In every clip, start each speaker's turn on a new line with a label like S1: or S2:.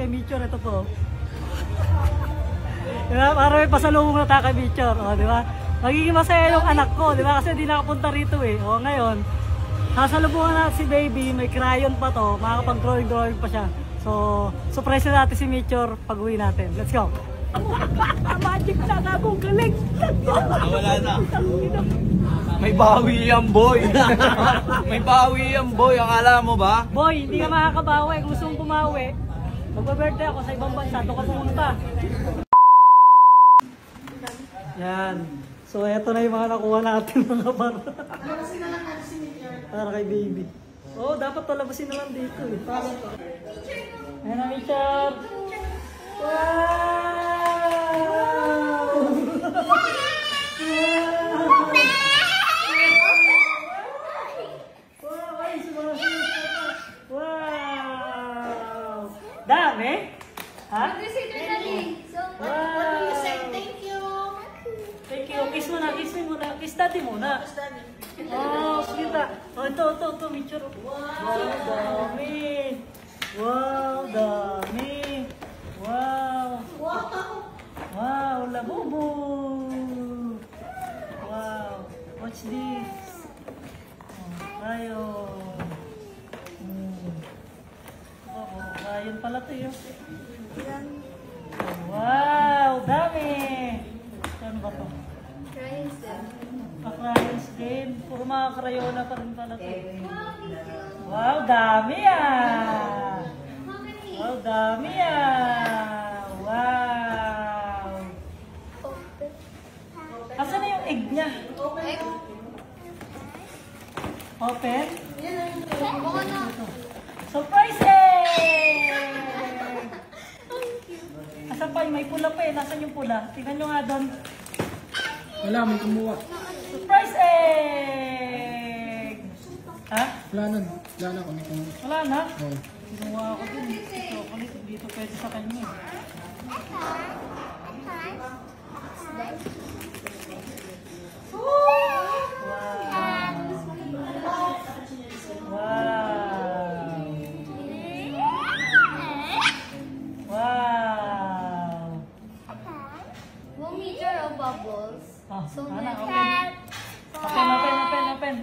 S1: kay Mitchell, ito po. Diba? Para may pasalubong na tayo kay Mitchell. O, diba? Magiging masaya yung anak ko, diba? Kasi hindi nakapunta rito eh. O, ngayon, sasalubungan natin si baby, may crayon pa to, makakapag-drawing pa siya. So, surprise na natin si Mitchell pag uwi natin. Let's go! Magic na ako, galing!
S2: Wala na. May bawi yan, boy. May bawi yan, boy. Akala mo ba?
S1: Boy, hindi ka makakabawi. Gusto mong pumawi. Magpa-birthday ako sa ibang bansa. Doon ka pumunta. Yan. So, eto na yung mga nakuha natin mga para. Labasin na lang natin si Mitchell. Para kay baby. Oo, dapat palabasin na lang dito eh. Para to. Ayan na, Mitchell. Wow! Wow! Dami? Ha? Thank you. Kiss mo na, kiss mo muna. Kiss daddy muna. Oh, sige ta. Oh, ito, Mitchell. Wow, dami. Wow, dami. Wow. Wow, labubu. Wow. What's this? Oh, rayon. Oh, rayon pala to yun. Wow, dami. Ano ba to?
S3: Crayons din.
S1: Crayons din. Puro mga crayola pa rin pala to. Wow, dami ah. Wow, dami ah. Wow. Asan na yung egg niya? Open? Surprise egg! Asan pa? May pula pa eh. Nasaan yung pula? Tingnan nyo nga doon.
S4: Wala, may kumuha.
S1: Surprise egg! Ha?
S4: Wala na. Wala na kung may kumuha.
S1: Wala na?
S4: Oo.
S1: Kinuha ako dun. Chocolate. Dito pwede sa kanya.
S3: Bubbles.
S1: Oh,
S3: So
S1: Ana,
S3: next.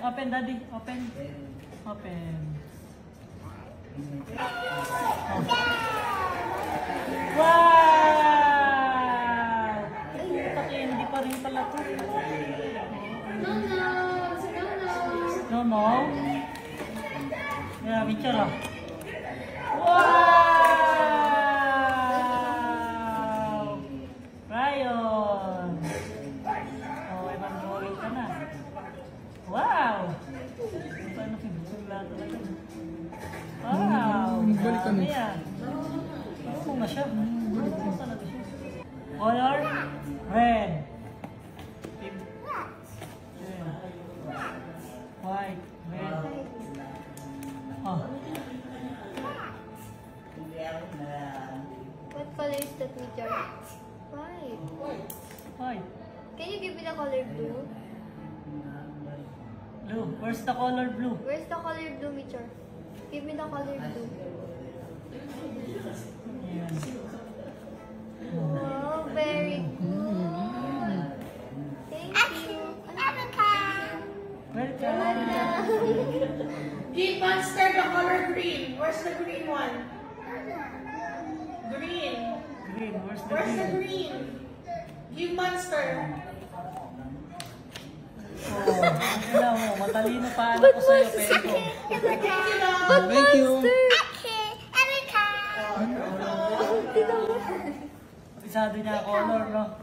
S1: open, daddy, open. Open. Oh. Wow! Hindi pa rin pala ito. No. Yeah, picture oh. Wow! Rayon! Oh, may mag-drawing ka na. Wow! Paano pinagsulat talaga? Wow!
S4: Balik ka na.
S1: Ano na siya? Color? Red. White. Red. Oh.
S3: What color is that, Mitchell? White.
S1: White.
S3: Can you give me the color blue?
S1: Blue. Where's the color blue?
S3: Where's the color blue, Mitchell? Give me the color blue.
S1: Ayan.
S3: Wow, very good. Thank you.
S1: Welcome.
S5: Give Monster the color green. Where's the green one? Green.
S1: Green. Where's the
S5: Where's the
S1: green?
S5: green? Give Monster.
S1: Oh, tingnan mo. Matalino pa anak ko sa'yo, pero ito.
S4: Thank you.
S1: Pisado niya color, no?